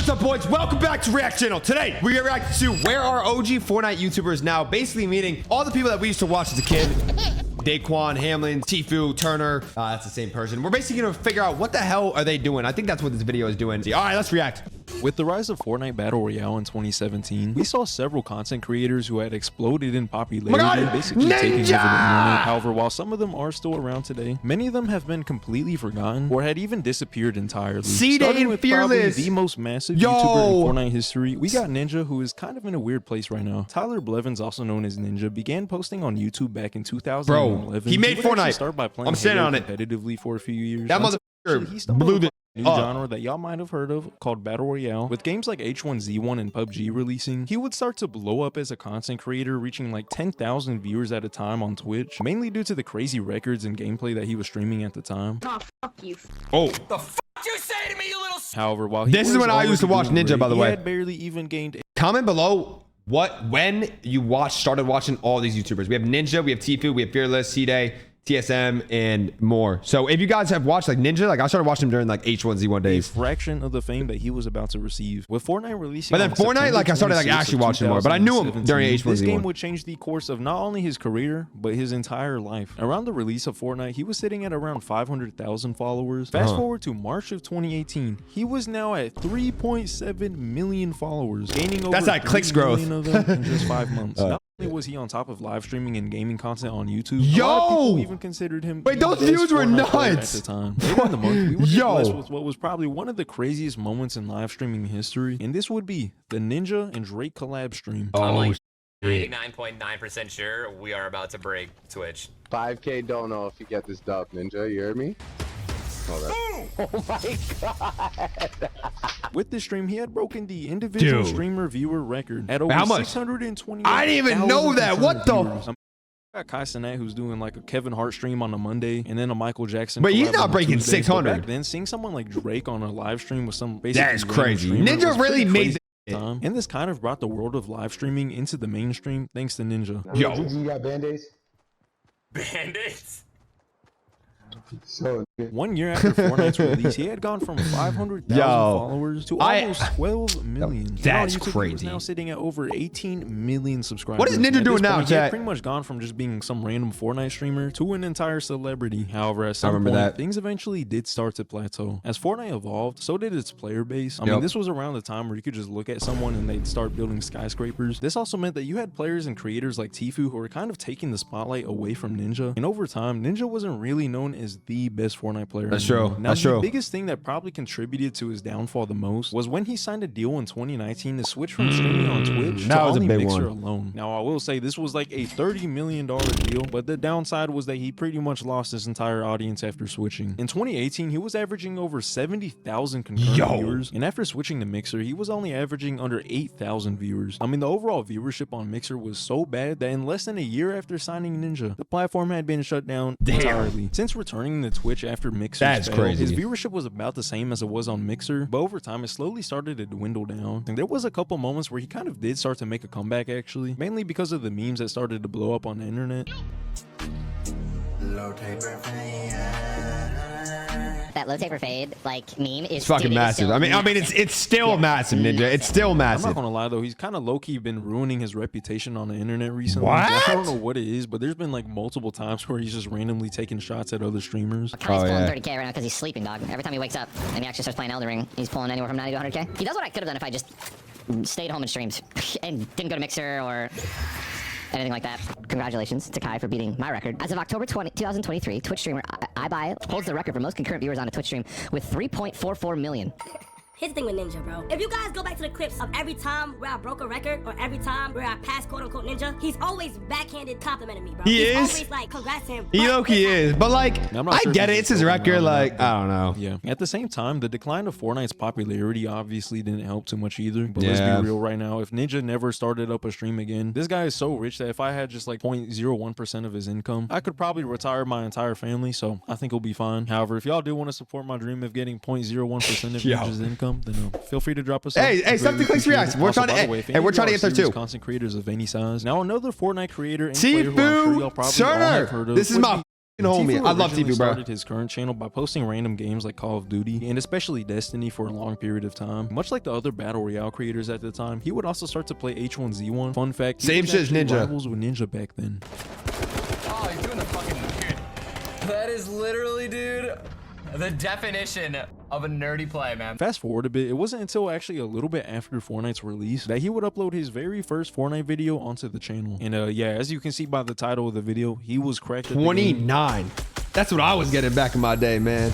What's up, boys? Welcome back to React Channel. Today, we are reacting to where are OG Fortnite YouTubers now, basically meaning all the people that we used to watch as a kid. Daquan, Hamlin, Tfue, Turner. That's the same person. We're basically going to figure out what the hell are they doing. I think that's what this video is doing. All right, let's react. With the rise of Fortnite Battle Royale in 2017, we saw several content creators who had exploded in popularity, basically taking over the internet. However, while some of them are still around today, many of them have been completely forgotten or had even disappeared entirely. Ceeday and Fearless, the most massive YouTuber in Fortnite history, we got Ninja, who is kind of in a weird place right now. Tyler Blevins, also known as Ninja, began posting on YouTube back in 2011. Bro, he made Fortnite. Start by playing I'm standing on it competitively for a few years. That motherfucker blew the new genre that y'all might have heard of called Battle Royale. With games like H1Z1 and PUBG releasing, he would start to blow up as a content creator, reaching like 10,000 viewers at a time on Twitch, mainly due to the crazy records and gameplay that he was streaming at the time. Oh, fuck you. Oh. The fuck you say to me, you little... However, while this is when I used to watch Ninja, by the way. He had barely even gained... Comment below when you started watching all these YouTubers. We have Ninja, we have Tfue, we have Fearless, Ceeday, TSM, and more. So if you guys have watched like Ninja, like I started watching him during like H1Z1 days. A fraction of the fame that he was about to receive. With Fortnite releasing, but then Fortnite, like I started like actually watching more, but I knew him during H1Z1. This game would change the course of not only his career, but his entire life. Around the release of Fortnite, he was sitting at around 500,000 followers. Fast forward to March of 2018, he was now at 3.7 million followers, gaining over 3 Clix growth million of them in just 5 months. Not only was he on top of live streaming and gaming content on YouTube, a lot of people even considered him. Wait, those views were nuts at the time. Later in the month, we were blessed with what was probably one of the craziest moments in live streaming history, and this would be the Ninja and Drake collab stream. I'm like 99.9% sure we are about to break Twitch. 5K don't know if you get this dub, Ninja. You hear me? Oh my god. With this stream, he had broken the individual streamer viewer record at over 620. I didn't even know that. What the? Got Kai Cenat, who's doing like a Kevin Hart stream on a Monday, and then a Michael Jackson. But he's not breaking 600. Back then, seeing someone like Drake on a live stream with some basically that is crazy. Ninja really made time, and this kind of brought the world of live streaming into the mainstream thanks to Ninja. Yo, you got band-aids? Band-aids? So 1 year after Fortnite's release, he had gone from 500,000 followers to almost 12 million. That's YouTube, crazy. He was now sitting at over 18 million subscribers. What is Ninja doing now, He had pretty much gone from just being some random Fortnite streamer to an entire celebrity. However, at some point, things eventually did start to plateau. As Fortnite evolved, so did its player base. I mean, this was around the time where you could just look at someone and they'd start building skyscrapers. This also meant that you had players and creators like Tfue who were kind of taking the spotlight away from Ninja. And over time, Ninja wasn't really known as the best Fortnite player. That's true. Now, the biggest thing that probably contributed to his downfall the most was when he signed a deal in 2019 to switch from streaming on Twitch to only Mixer alone. Now, I will say this was like a $30 million deal, but the downside was that he pretty much lost his entire audience after switching. In 2018, he was averaging over 70,000 concurrent viewers, and after switching to Mixer, he was only averaging under 8,000 viewers. I mean, the overall viewership on Mixer was so bad that in less than a year after signing Ninja, the platform had been shut down entirely. Since returning to Twitch after Mixer, his viewership was about the same as it was on Mixer, but over time it slowly started to dwindle down. And there was a couple moments where he kind of did start to make a comeback, actually, mainly because of the memes that started to blow up on the internet. That low taper fade like meme is fucking massive. I mean it's still massive, Ninja. It's still massive. I'm not gonna lie though, he's kind of low-key been ruining his reputation on the internet recently. What? I don't know what it is, but there's been like multiple times where he's just randomly taking shots at other streamers. Kai's pulling 30K right now because he's sleeping, dog. Every time he wakes up and he actually starts playing Elden Ring, he's pulling anywhere from 90 to 100K. He does what I could have done if I just stayed home and streamed and didn't go to Mixer or anything like that. Congratulations to Kai for beating my record. As of October 2023, Twitch streamer iBuy holds the record for most concurrent viewers on a Twitch stream with 3.44 million. Here's the thing with Ninja, bro. If you guys go back to the clips of every time where I broke a record or every time where I passed quote-unquote Ninja, he's always backhanded complimenting me, bro. He's always like, congrats to him. He low-key is, but like, I get it. It's his record. Like, I don't know. Yeah. At the same time, the decline of Fortnite's popularity obviously didn't help too much either. But let's be real right now. If Ninja never started up a stream again, this guy is so rich that if I had just like 0.01% of his income, I could probably retire my entire family. So I think he'll be fine. However, if y'all do want to support my dream of getting 0.01% of Ninja's income, then feel free to drop us. Hey, stop the Clix reacts. We're trying to get there too. Content creators of any size. Now another Fortnite creator and player who I'm sure y'all probably all have heard of. This is my homie. I love Tfue, bro. Started his current channel by posting random games like Call of Duty and especially Destiny for a long period of time. Much like the other battle royale creators at the time, he would also start to play H1Z1. Fun fact: same shit as Ninja. Rivals with Ninja back then. Oh, he's doing the fucking dude. That is literally, dude, the definition of a nerdy play, man. Fast forward a bit, it wasn't until actually a little bit after Fortnite's release that he would upload his very first Fortnite video onto the channel. And yeah, as you can see by the title of the video, he was cracked at 29. That's what I was getting back in my day, man.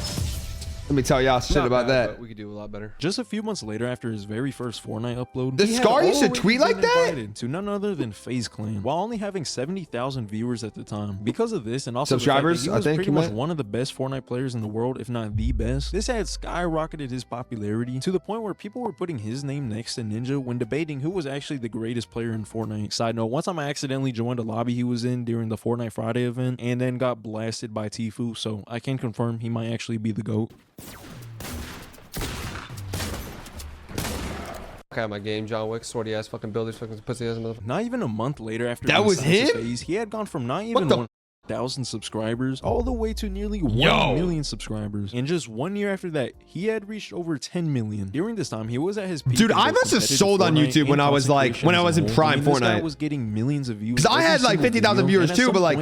Let me tell y'all shit about that. We could do a lot better. Just a few months later, after his very first Fortnite upload, The Scar used to tweet like that? To none other than FaZe Clan, while only having 70,000 viewers at the time. Because of this, and also subscribers, the fact that he was pretty you much meant? one of the best Fortnite players in the world, if not the best. This had skyrocketed his popularity to the point where people were putting his name next to Ninja when debating who was actually the greatest player in Fortnite. Side note: one time I accidentally joined a lobby he was in during the Fortnite Friday event, and then got blasted by Tfue. So I can confirm he might actually be the GOAT. Okay, my game, John Wick, swordy ass fucking builders, fucking pussy ass motherfucker. Not even a month later, after That being was signed to him? FaZe, he had gone from not even 1,000 subscribers all the way to nearly 1 million subscribers. And just 1 year after that, he had reached over 10 million. During this time, he was at his peak. Dude, I must have sold on YouTube when I was like, when I was in prime This guy Fortnite. was getting millions of views. Because I had like 50,000 viewers too, but like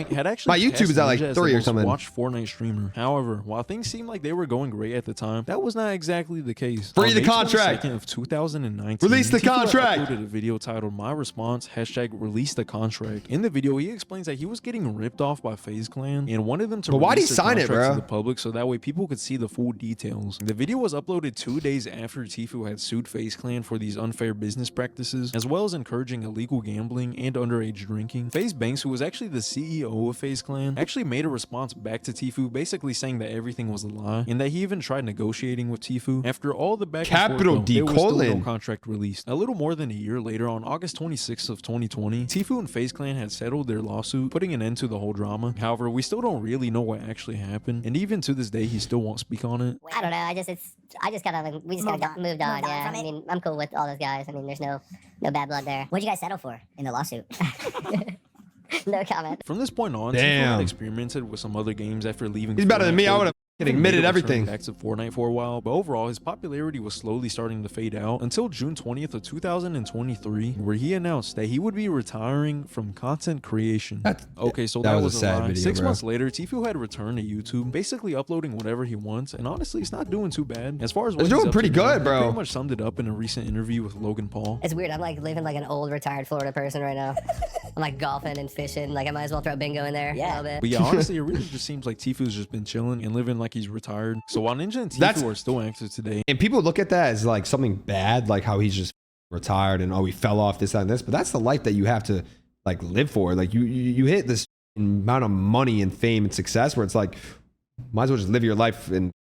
my YouTube is at like 3 or something. Watch Fortnite streamer. However, while things seemed like they were going great at the time, that was not exactly the case. Free On the May contract. 22nd of 2019, Release the Tfue contract. uploaded a video titled "My Response" #release the contract. In the video, he explains that he was getting ripped off by FaZe Clan and wanted them to But why'd he release their sign it, contract bro? to the public so that way people could see the full details. The video was uploaded 2 days after Tfue had sued FaZe Clan for these unfair business practices, as well as encouraging illegal gambling and underage drinking. FaZe Banks, who was actually the CEO of FaZe Clan, actually made a response back to Tfue, basically saying that everything was a lie, and that he even tried negotiating with Tfue. After all the back Capital and forth, D there was still no colon. contract released. A little more than a year later, on August 26th of 2020, Tfue and FaZe Clan had settled their lawsuit, putting an end to the whole drama. However, we still don't really know what actually happened, and even to this day, he still won't speak on it. I don't know. I just gotta like, we just gotta moved on. Yeah, I mean, I'm cool with all those guys. I mean, there's no bad blood there. What'd you guys settle for in the lawsuit? No comment. From this point on, Tfue had experimented with some other games after leaving. He's better than me. I Fortnite. would have admitted everything. Back to Fortnite for a while, but overall his popularity was slowly starting to fade out until June 20th of 2023, where he announced that he would be retiring from content creation. Okay, so that was a sad lie. video, 6 bro. months later, Tfue had returned to YouTube, basically uploading whatever he wants, and honestly, it's not doing too bad. As far as what It's he's doing up pretty to now, good, bro. He pretty much summed it up in a recent interview with Logan Paul. It's weird. I'm like living like an old retired Florida person right now. I'm like golfing and fishing. Like I might as well throw bingo in there. Yeah. A little bit. But yeah, honestly, it really just seems like Tfue's just been chilling and living like he's retired. So while Ninja and Tfue are still active today, And people look at that as like something bad, like how he's just retired and he fell off this, that, and this. But that's the life that you have to like live for. Like you hit this amount of money and fame and success where it's like, might as well just live your life and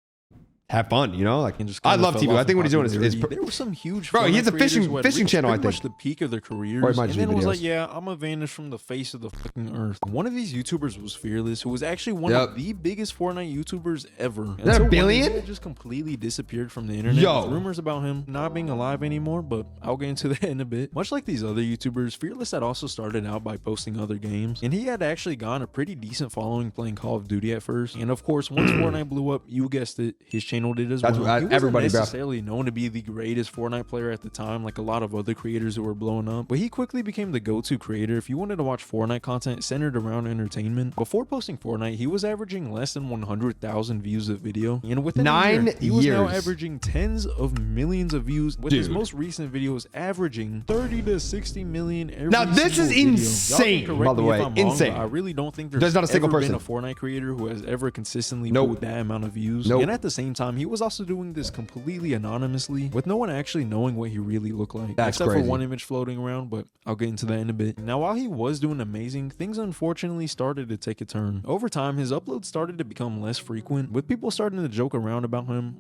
have fun, you know? Like, and just I kinda love fell TV. off I think in what he's doing is popularity. There were some huge Bro, he has a Fortnite creators fishing- who had fishing reached channel, I pretty much think. the peak of their careers, Or it might and just then be was videos. like, yeah, I'm gonna vanish from the face of the fucking earth. One of these YouTubers was Fearless, who was actually one of the biggest Fortnite YouTubers ever. that a Until one day, billion? he just completely disappeared from the internet. Yo. With rumors about him not being alive anymore, but I'll get into that in a bit. Much like these other YouTubers, Fearless had also started out by posting other games, and he had actually gotten a pretty decent following playing Call of Duty at first. And of course, once Fortnite blew up, you guessed it, his channel did as well. He wasn't everybody, bro. necessarily known to be the greatest Fortnite player at the time, like a lot of other creators who were blowing up, but he quickly became the go-to creator if you wanted to watch Fortnite content centered around entertainment. Before posting Fortnite, he was averaging less than 100,000 views a video, and within 9 a year, he was now years. averaging tens of millions of views, with his Dude. most recent videos averaging 30 to 60 million every Now, this is single video. insane, Y'all can correct by the me if way, I'm wrong, insane. but I really don't think There's not a single ever person. been a Fortnite creator who has ever consistently Nope. put that amount of views. Nope. And at the same time, he was also doing this completely anonymously, with no one actually knowing what he really looked like. That's except crazy. for one image floating around, but I'll get into that in a bit. Now, while he was doing amazing, things unfortunately started to take a turn. Over time, his uploads started to become less frequent, with people starting to joke around about him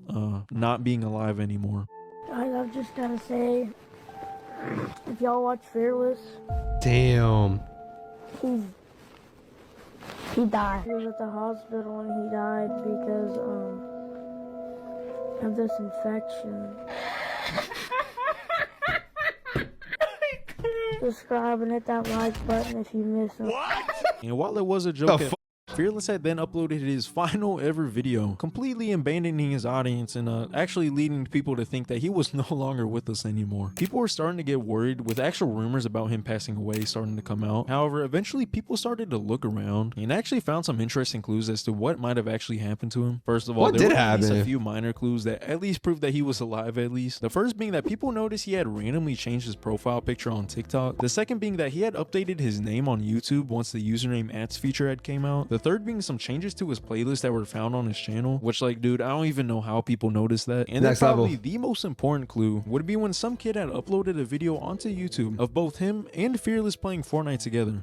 not being alive anymore. I've just gotta say, if y'all watch Fearless, Damn. he died. He was at the hospital and he died because of this infection. Subscribe and hit that like button if you miss him. And while it was a joke at Fearless had then uploaded his final ever video, completely abandoning his audience and actually leading people to think that he was no longer with us anymore. People were starting to get worried with actual rumors about him passing away starting to come out. However, eventually people started to look around and actually found some interesting clues as to what might have actually happened to him. First of all, there were at least a few minor clues that at least proved that he was alive at least. The first being that people noticed he had randomly changed his profile picture on TikTok. The second being that he had updated his name on YouTube once the username @ feature had came out. The third being some changes to his playlist that were found on his channel, which, like, dude, I don't even know how people noticed that. And then probably the most important clue would be when some kid had uploaded a video onto YouTube of both him and Fearless playing Fortnite together.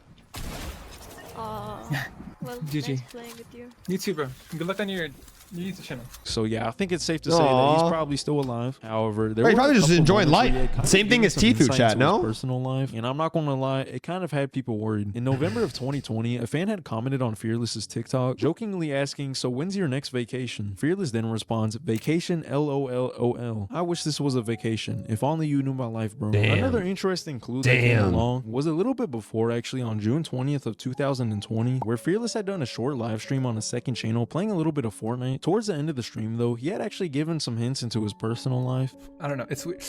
Well, GG. nice playing with you. YouTuber, good luck on your YouTube channel. So yeah, I think it's safe to say that he's probably still alive. However, there he's probably just enjoying life. Same thing as Tfue chat, no? Personal life, and I'm not gonna lie, it kind of had people worried. In November of 2020, a fan had commented on Fearless's TikTok, jokingly asking, "So when's your next vacation?" Fearless then responds, "Vacation, LOL. I wish this was a vacation. If only you knew my life, bro." Another interesting clue that came along was a little bit before, actually, on June 20th of 2020, where Fearless had done a short live stream on a second channel playing a little bit of Fortnite. Towards the end of the stream, though, he had actually given some hints into his personal life. I don't know. It's weird.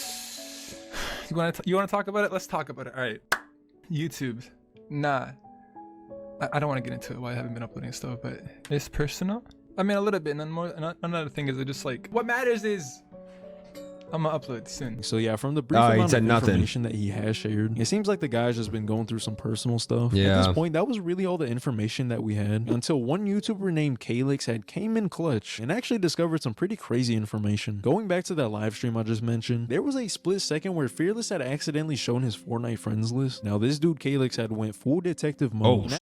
You want to talk about it? Let's talk about it. All right. YouTube. Nah. I don't want to get into it. Why I haven't been uploading stuff, but it's personal. I mean, a little bit. And another thing is, just like, what matters is I'm gonna upload soon. So yeah, from the brief amount of information that he has shared, it seems like the guy's just been going through some personal stuff. Yeah. At this point, that was really all the information that we had until one YouTuber named Clix had came in clutch and actually discovered some pretty crazy information. Going back to that live stream I just mentioned, there was a split second where Fearless had accidentally shown his Fortnite friends list. Now this dude Clix had went full detective mode.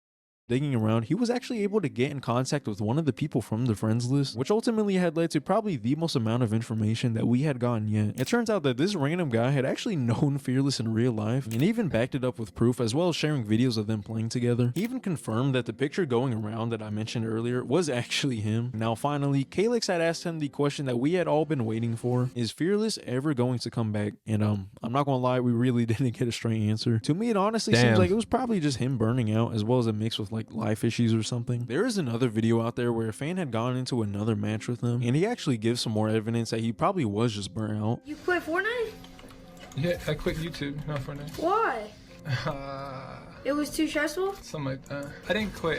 Digging around, he was actually able to get in contact with one of the people from the friends list, which ultimately had led to probably the most amount of information that we had gotten yet. It turns out that this random guy had actually known Fearless in real life and even backed it up with proof, as well as sharing videos of them playing together. He even confirmed that the picture going around that I mentioned earlier was actually him. Now finally, Clix had asked him the question that we had all been waiting for: is Fearless ever going to come back? And I'm not gonna lie, we really didn't get a straight answer. To me, it honestly seems like it was probably just him burning out, as well as a mix with like life issues or something. There is another video out there where a fan had gone into another match with him, and he actually gives some more evidence that he probably was just burnt out. You quit Fortnite? Yeah, I quit YouTube, not Fortnite. Why? It was too stressful? Something like that. I didn't quit,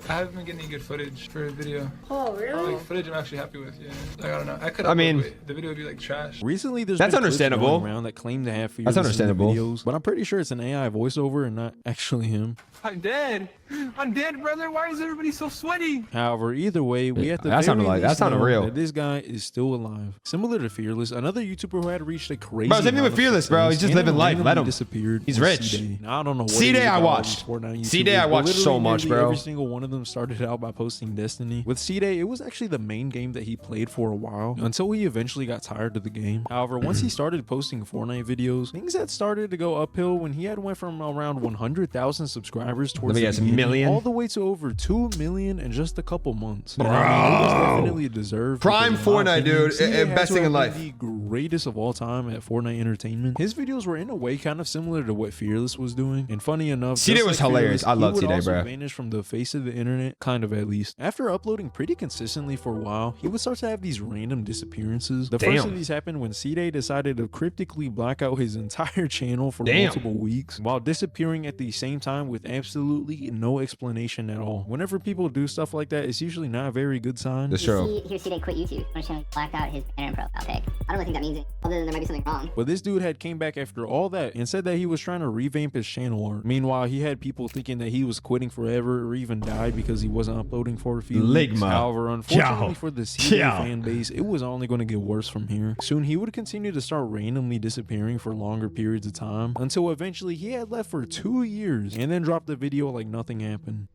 I haven't been getting any good footage for a video. Oh, really? Like, footage I'm actually happy with, yeah. Like, I don't know. The video would be like trash. Recently, there's that's been understandable. Around that claim to have that's understandable. Videos, but I'm pretty sure it's an AI voiceover and not actually him. I'm dead. I'm dead, brother. Why is everybody so sweaty? However, either way, we have to that's not real. That this guy is still alive. Similar to Fearless, another YouTuber who had reached a crazy. Bro, same thing with Fearless, bro. He's just living life. Let him. Disappeared. He's rich. Ceeday. Now, I don't know what Ceeday I watched. Ceeday I watched so much, bro. Every single one of them started out by posting Destiny. With Ceeday, it was actually the main game that he played for a while until he eventually got tired of the game. However, once he started posting Fortnite videos, things had started to go uphill when he had went from around 100,000 subscribers towards the million all the way to over 2 million in just a couple months. Bro, it was definitely deserved. Prime Fortnite, dude. Best thing in life. The greatest of all time at Fortnite entertainment. His videos were in a way kind of similar to what Fearless was doing, and funny enough, Ceeday was hilarious. I love Ceeday, bro. Vanished from the face of the internet, kind of at least. After uploading pretty consistently for a while, he would start to have these random disappearances. The first of these happened when Ceeday decided to cryptically black out his entire channel for multiple weeks, while disappearing at the same time with absolutely no explanation at all. Whenever people do stuff like that, it's usually not a very good sign. That's true. Here's Ceeday quit YouTube. I'm channel blacked out his banner and profile pic. I don't really think that means it, other than there might be something wrong. But this dude had came back after all that and said that he was trying to revamp his channel art. Meanwhile, he had people thinking that he was quitting forever or even died because he wasn't uploading for a few weeks. However, unfortunately for the Ceeday fan base, it was only going to get worse from here. Soon he would continue to start randomly disappearing for longer periods of time until eventually he had left for 2 years and then dropped the video like nothing happened.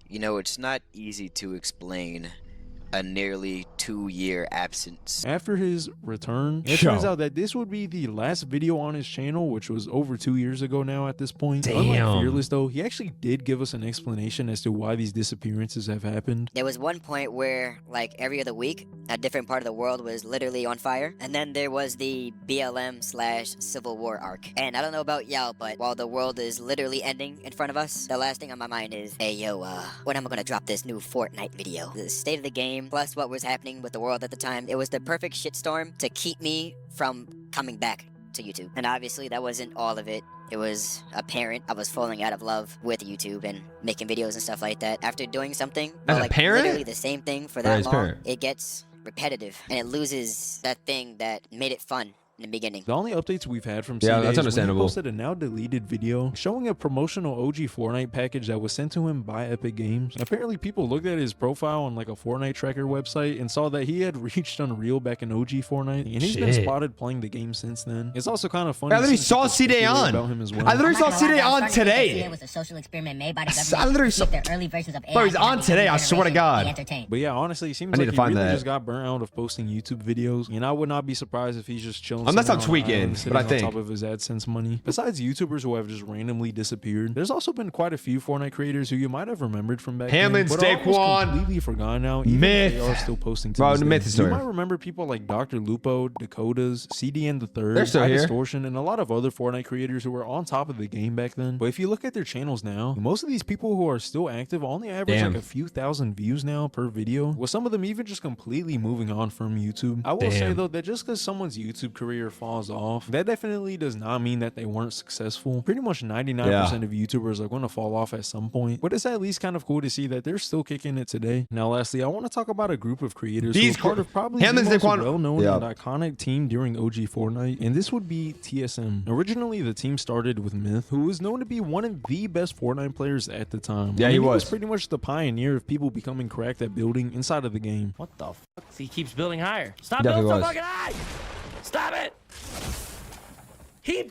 You know, it's not easy to explain a nearly 2-year absence. After his return, it turns out that this would be the last video on his channel, which was over 2 years ago now at this point. Unlike Fearless though, he actually did give us an explanation as to why these disappearances have happened. There was one point where, like, every other week, a different part of the world was literally on fire. And then there was the BLM/Civil War arc. And I don't know about y'all, but while the world is literally ending in front of us, the last thing on my mind is, hey, yo, when am I gonna drop this new Fortnite video? The state of the game, plus what was happening with the world at the time, it was the perfect shitstorm to keep me from coming back to YouTube. And obviously, that wasn't all of it. It was apparent I was falling out of love with YouTube and making videos and stuff like that. After doing something, like literally the same thing for that long, it gets repetitive and it loses that thing that made it fun in the beginning. The only updates we've had from Ceeday that's understandable. He posted a now deleted video showing a promotional OG Fortnite package that was sent to him by Epic Games. Apparently, people looked at his profile on like a Fortnite tracker website and saw that he had reached Unreal back in OG Fortnite, and he's been spotted playing the game since then. It's also kind of funny. I literally saw Ceeday on. About him as well. I literally saw Ceeday on today. It was a social experiment made by the government. I literally saw the early versions of AI. Bro, he's on today. I swear to God. But yeah, honestly, it seems like he really just got burnt out of posting YouTube videos, and I would not be surprised if he's just chilling. Unless I'm tweaking. But I think on top of his AdSense money. Besides YouTubers who have just randomly disappeared, there's also been quite a few Fortnite creators who you might have remembered from back then, but are almost completely forgotten now. Even if they are still posting to this day. You might remember people like Dr. Lupo, Dakotas, CDN the Third, Distortion, and a lot of other Fortnite creators who were on top of the game back then. But if you look at their channels now, most of these people who are still active only average like a few thousand views now per video, with some of them even just completely moving on from YouTube. I will say though that just because someone's YouTube career falls off, that definitely does not mean that they weren't successful. Pretty much 99% of YouTubers are going to fall off at some point, but it's at least kind of cool to see that they're still kicking it today. Now lastly, I want to talk about a group of creators who are part of probably the most well-known and iconic team during OG Fortnite, and this would be TSM. Originally, the team started with Myth, who was known to be one of the best Fortnite players at the time. Yeah, he was pretty much the pioneer of people becoming cracked at building inside of the game. What the fuck? He keeps building higher. Stop building so fucking high! Stop it! He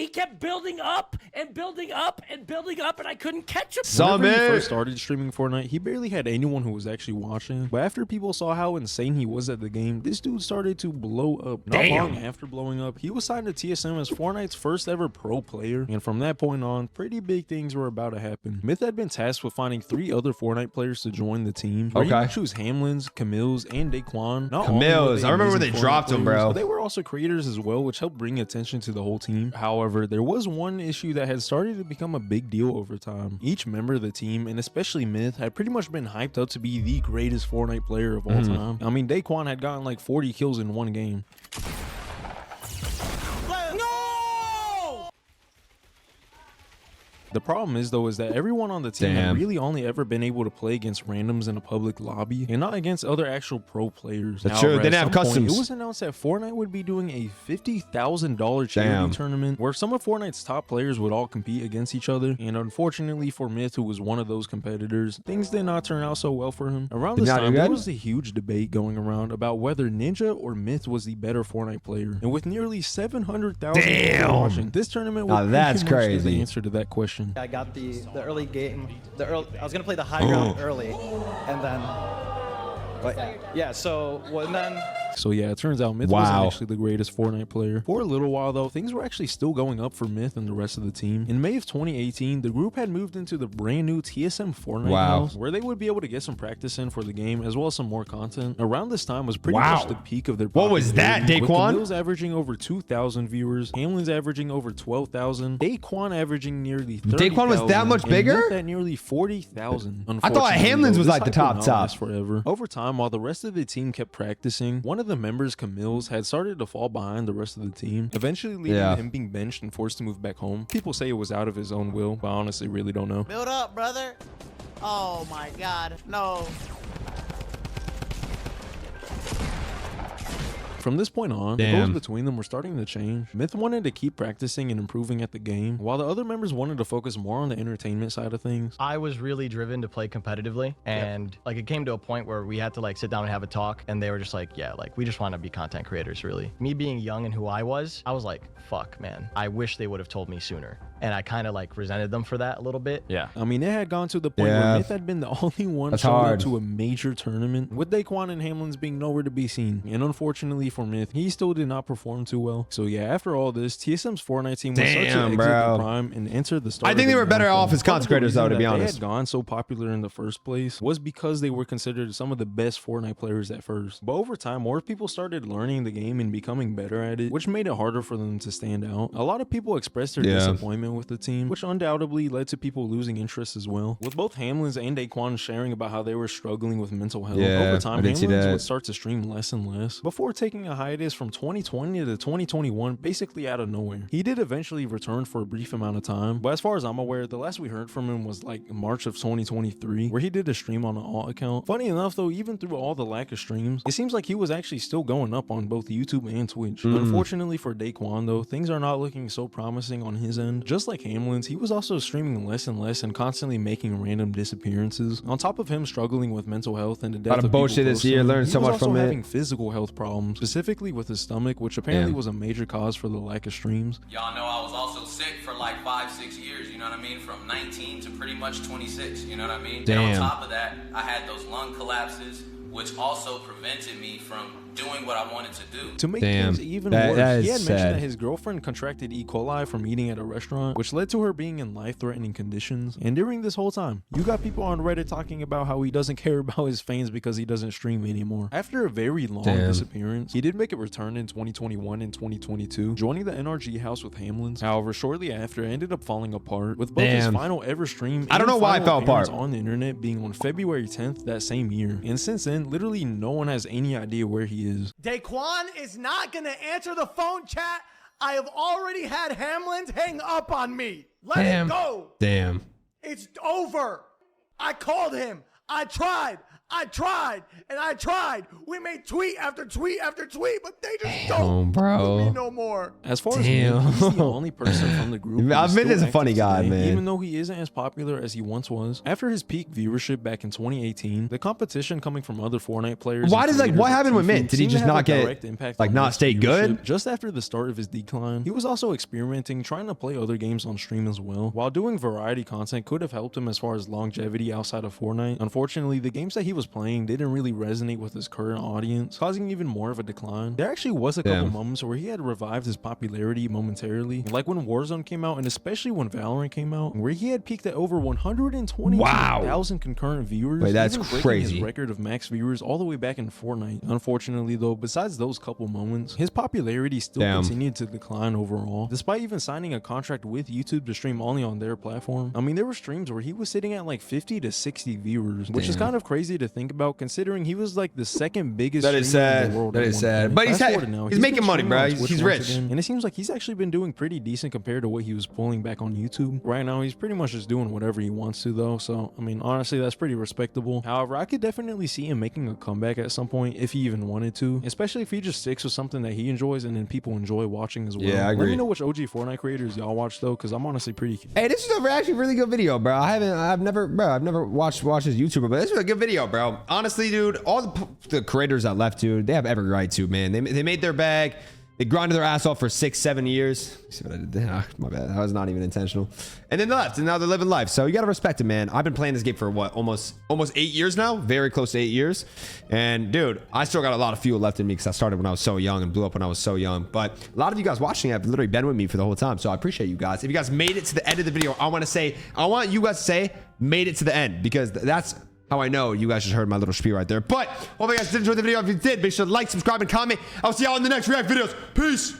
kept building up and building up and building up, and I couldn't catch him. Whenever he first started streaming Fortnite, he barely had anyone who was actually watching. But after people saw how insane he was at the game, this dude started to blow up. Not long after blowing up, he was signed to TSM as Fortnite's first ever pro player. And from that point on, pretty big things were about to happen. Myth had been tasked with finding 3 other Fortnite players to join the team. He would choose Hamlin's, Camille's, and Daquan. Camille's, I remember when they dropped him, bro. But they were also creators as well, which helped bring attention to the whole team. However, there was one issue that had started to become a big deal over time. Each member of the team, and especially Myth, had pretty much been hyped up to be the greatest Fortnite player of all time. I mean, Daquan had gotten like 40 kills in one game. The problem is though, is that everyone on the team had really only ever been able to play against randoms in a public lobby and not against other actual pro players. That's true. They didn't have customs. It was announced that Fortnite would be doing a $50,000 charity tournament where some of Fortnite's top players would all compete against each other. And unfortunately for Myth, who was one of those competitors, things did not turn out so well for him. Around this time, there was a huge debate going around about whether Ninja or Myth was the better Fortnite player. And with nearly 700,000 people watching, this tournament was the answer to that question. I got the early game. I was gonna play the high ground early, and then. So yeah, it turns out Myth wasn't actually the greatest Fortnite player. For a little while though, things were actually still going up for Myth and the rest of the team. In May of 2018, the group had moved into the brand new TSM Fortnite house, where they would be able to get some practice in for the game, as well as some more content. Around this time was pretty much the peak of their popularity. What was that, Daquan? With Camille's averaging over 2,000 viewers, Hamlin's averaging over 12,000, Daquan averaging nearly 30,000. Daquan was that much bigger? Myth at nearly 40,000. I thought Hamlin's was like the top. Forever. Over time, while the rest of the team kept practicing, one of the members, Camille's, had started to fall behind the rest of the team, eventually leading to him being benched and forced to move back home. People say it was out of his own will, but I honestly really don't know. Build up, brother. Oh my god, no. From this point on, the goals between them were starting to change. Myth wanted to keep practicing and improving at the game, while the other members wanted to focus more on the entertainment side of things. I was really driven to play competitively, and like it came to a point where we had to like sit down and have a talk, and they were just like, yeah, like we just want to be content creators, really. Me being young and who I was like, fuck, man, I wish they would have told me sooner. And I kind of like resented them for that a little bit. Yeah. I mean, it had gone to the point where Myth had been the only one showing up to a major tournament, with Daquan and Hamlin's being nowhere to be seen. And unfortunately for Myth, he still did not perform too well. So yeah, after all this, TSM's Fortnite team was such an exit the prime and entered the start. I think they were better off as content creators though, to be honest. They had gone so popular in the first place was because they were considered some of the best Fortnite players at first. But over time, more people started learning the game and becoming better at it, which made it harder for them to stand out. A lot of people expressed their disappointment with the team, which undoubtedly led to people losing interest as well. With both Hamlin's and Daquan sharing about how they were struggling with mental health, over time Hamlin's would start to stream less and less, before taking a hiatus from 2020 to 2021 basically out of nowhere. He did eventually return for a brief amount of time, but as far as I'm aware, the last we heard from him was like March of 2023, where he did a stream on an alt account. Funny enough though, even through all the lack of streams, it seems like he was actually still going up on both YouTube and Twitch. Unfortunately for Daquan though, things are not looking so promising on his end. Just like Hamlin's, he was also streaming less and less and constantly making random disappearances. On top of him struggling with mental health and the death of bullshit this year, learned so much from it. Having physical health problems, specifically with his stomach, which apparently was a major cause for the lack of streams. Y'all know I was also sick for like 5-6 years, you know what I mean? From 19 to pretty much 26, you know what I mean? And on top of that, I had those lung collapses, which also prevented me from doing what I wanted to do. To make things even worse, he had mentioned that his girlfriend contracted E. coli from eating at a restaurant, which led to her being in life-threatening conditions. And during this whole time, you got people on Reddit talking about how he doesn't care about his fans because he doesn't stream anymore. After a very long disappearance, he did make a return in 2021 and 2022, joining the NRG house with Hamlin's. However, shortly after, it ended up falling apart, with both his final ever stream I don't know why it fell apart on the internet being on February 10th that same year. And since then, literally no one has any idea where he is. Daquan is not gonna answer the phone, chat. I have already had Hamlin's hang up on me. Let it go. It's over. I called him. I tried, and I tried. We made tweet after tweet after tweet, but they just don't do me no more. As far as me, he's the only person from the group. I've been as a funny guy, man. Even though he isn't as popular as he once was. After his peak viewership back in 2018, the competition coming from other Fortnite players. Why does what happened with Mint? Did he just not get not stay good? Just after the start of his decline, he was also experimenting, trying to play other games on stream as well. While doing variety content could have helped him as far as longevity outside of Fortnite, unfortunately, the games that he was playing didn't really resonate with his current audience, causing even more of a decline. There actually was a couple moments where he had revived his popularity momentarily, like when Warzone came out and especially when Valorant came out, where he had peaked at over 120,000 concurrent viewers. Wait, that's crazy. His record of max viewers all the way back in Fortnite. Unfortunately though, besides those couple moments, his popularity still continued to decline overall, despite even signing a contract with YouTube to stream only on their platform. I mean, there were streams where he was sitting at like 50 to 60 viewers, which is kind of crazy to think about considering he was like the second biggest streamer in the world. That is sad. But he's making money, bro. He's rich. Again, and it seems like he's actually been doing pretty decent compared to what he was pulling back on YouTube. Right now, he's pretty much just doing whatever he wants to though. So, I mean, honestly, that's pretty respectable. However, I could definitely see him making a comeback at some point if he even wanted to, especially if he just sticks with something that he enjoys and then people enjoy watching as well. Yeah, I agree. Let me know which OG Fortnite creators y'all watch though, because I'm honestly pretty curious. Hey, this is actually a really good video, bro. I've never watched his YouTuber, but this is a good video, bro. Honestly, dude, all the creators that left, dude, they have every right to, man. They made their bag. They grinded their ass off for 6-7 years. See what I did? My bad. That was not even intentional. And then they left, and now they're living life. So you gotta respect it, man. I've been playing this game for what, almost 8 years now. Very close to 8 years. And dude, I still got a lot of fuel left in me because I started when I was so young and blew up when I was so young. But a lot of you guys watching have literally been with me for the whole time. So I appreciate you guys. If you guys made it to the end of the video, I want you guys to say made it to the end, because that's how I know you guys just heard my little spiel right there. But hope you guys did enjoy the video. If you did, make sure to like, subscribe, and comment. I'll see y'all in the next React videos. Peace.